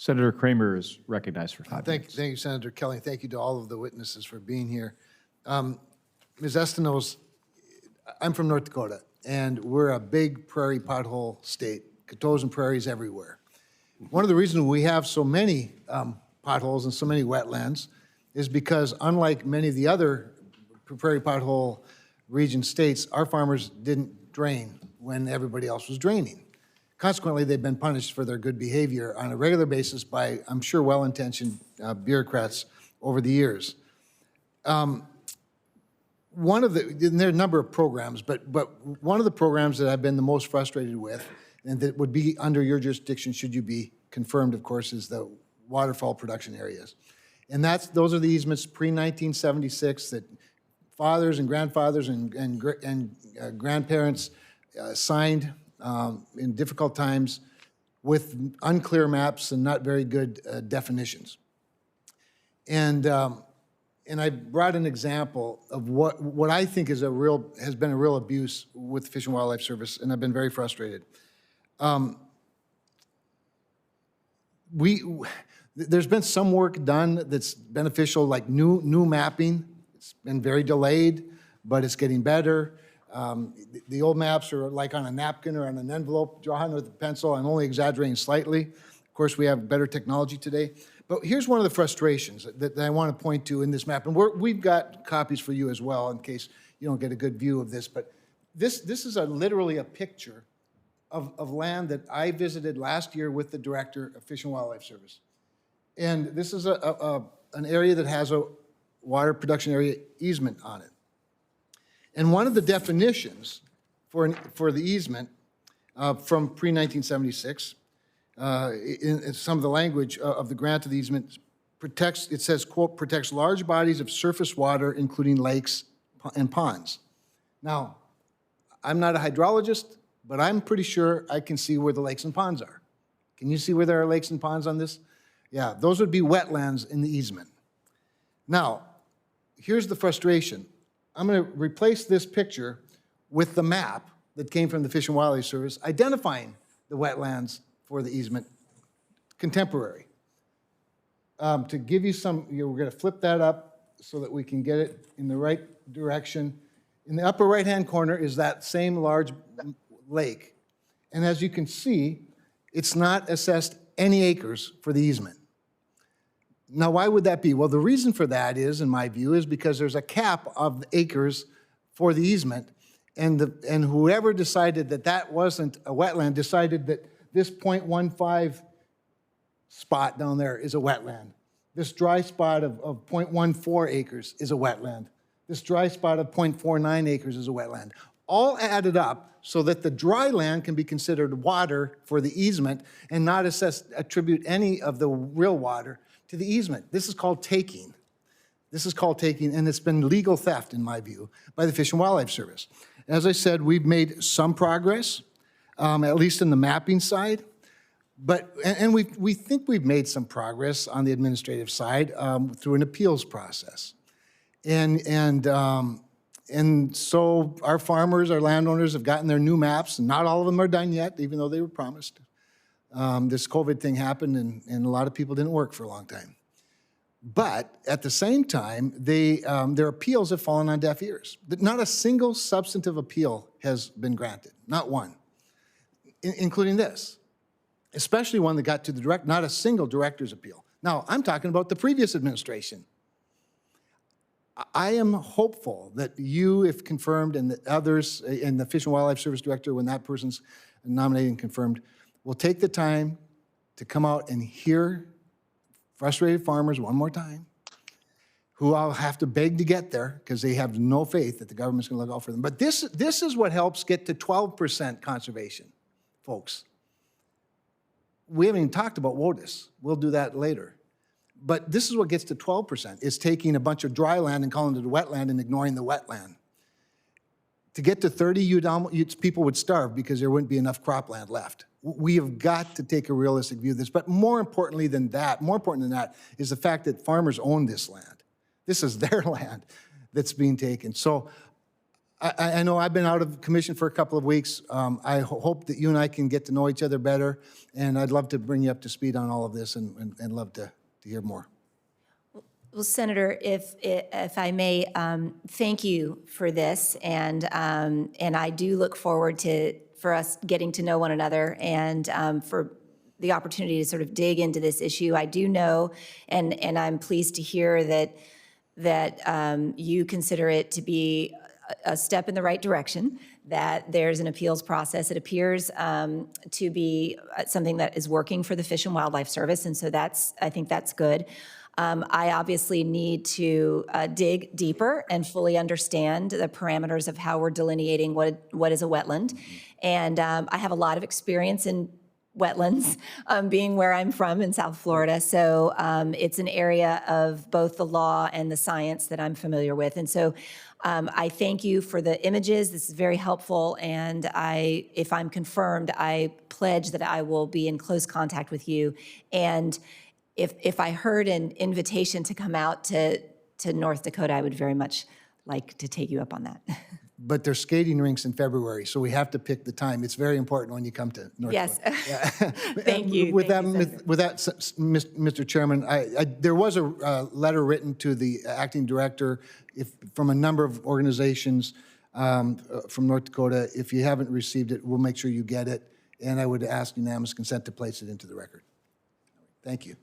Senator Cramer is recognized for 5 minutes. Thank you, Senator Kelly. Thank you to all of the witnesses for being here. Ms. Estenos, I'm from North Dakota, and we're a big prairie pothole state, coteaux and prairies everywhere. One of the reasons we have so many potholes and so many wetlands is because, unlike many of the other prairie pothole region states, our farmers didn't drain when everybody else was draining. Consequently, they've been punished for their good behavior on a regular basis by, I'm sure, well-intentioned bureaucrats over the years. And there are a number of programs, but one of the programs that I've been the most frustrated with, and that would be under your jurisdiction should you be confirmed, of course, is the waterfowl production areas. And those are the easements pre-1976 that fathers and grandfathers and grandparents signed in difficult times with unclear maps and not very good definitions. And I brought an example of what I think is has been a real abuse with the Fish and Wildlife Service, and I've been very frustrated. There's been some work done that's beneficial, like new mapping. It's been very delayed, but it's getting better. The old maps are like on a napkin or on an envelope, drawn with a pencil. I'm only exaggerating slightly. Of course, we have better technology today. But here's one of the frustrations that I want to point to in this map. And we've got copies for you as well in case you don't get a good view of this. But this is literally a picture of land that I visited last year with the Director of Fish and Wildlife Service. And this is an area that has a water production area easement on it. And one of the definitions for the easement from pre-1976, in some of the language of the grant of the easement, it says, quote, protects large bodies of surface water, including lakes and ponds. Now, I'm not a hydrologist, but I'm pretty sure I can see where the lakes and ponds are. Can you see where there are lakes and ponds on this? Yeah, those would be wetlands in the easement. Now, here's the frustration. I'm going to replace this picture with the map that came from the Fish and Wildlife Service identifying the wetlands for the easement, contemporary. To give you some, we're going to flip that up so that we can get it in the right direction. In the upper right-hand corner is that same large lake. And as you can see, it's not assessed any acres for the easement. Now, why would that be? Well, the reason for that is, in my view, is because there's a cap of acres for the easement, and whoever decided that that wasn't a wetland decided that this 0.15 spot down there is a wetland. This dry spot of 0.14 acres is a wetland. This dry spot of 0.49 acres is a wetland. All added up so that the dry land can be considered water for the easement and not attribute any of the real water to the easement. This is called taking. This is called taking, and it's been legal theft, in my view, by the Fish and Wildlife Service. As I said, we've made some progress, at least in the mapping side, and we think we've made some progress on the administrative side through an appeals process. And so our farmers, our landowners have gotten their new maps, and not all of them are done yet, even though they were promised. This COVID thing happened, and a lot of people didn't work for a long time. But at the same time, their appeals have fallen on deaf ears. Not a single substantive appeal has been granted, not one, including this, especially one that got to the direct, not a single director's appeal. Now, I'm talking about the previous administration. I am hopeful that you, if confirmed, and the others, and the Fish and Wildlife Service Director, when that person's nominated and confirmed, will take the time to come out and hear frustrated farmers one more time, who I'll have to beg to get there because they have no faith that the government's going to look out for them. But this is what helps get to 12% conservation, folks. We haven't even talked about WOTUS. We'll do that later. But this is what gets to 12%, is taking a bunch of dry land and calling it a wetland and ignoring the wetland. To get to 30, people would starve because there wouldn't be enough cropland left. We have got to take a realistic view of this. But more important than that, is the fact that farmers own this land. This is their land that's being taken. So I know I've been out of commission for a couple of weeks. I hope that you and I can get to know each other better, and I'd love to bring you up to speed on all of this and love to hear more. Well, Senator, if I may, thank you for this, and I do look forward for us getting to know one another and for the opportunity to sort of dig into this issue. I do know, and I'm pleased to hear that you consider it to be a step in the right direction, that there's an appeals process. It appears to be something that is working for the Fish and Wildlife Service, and so I think that's good. I obviously need to dig deeper and fully understand the parameters of how we're delineating what is a wetland. And I have a lot of experience in wetlands, being where I'm from in South Florida. So it's an area of both the law and the science that I'm familiar with. And so I thank you for the images. This is very helpful. And if I'm confirmed, I pledge that I will be in close contact with you. And if I heard an invitation to come out to North Dakota, I would very much like to take you up on that. But there's skating rinks in February, so we have to pick the time. It's very important when you come to North Yes. Dakota. Thank you. With Thank you, that, Mr. Chairman, there was a letter written to the acting director from a number of organizations from North Dakota. If you haven't received it, we'll make sure you get it. And I would ask unanimous consent to place it into the record. Thank you.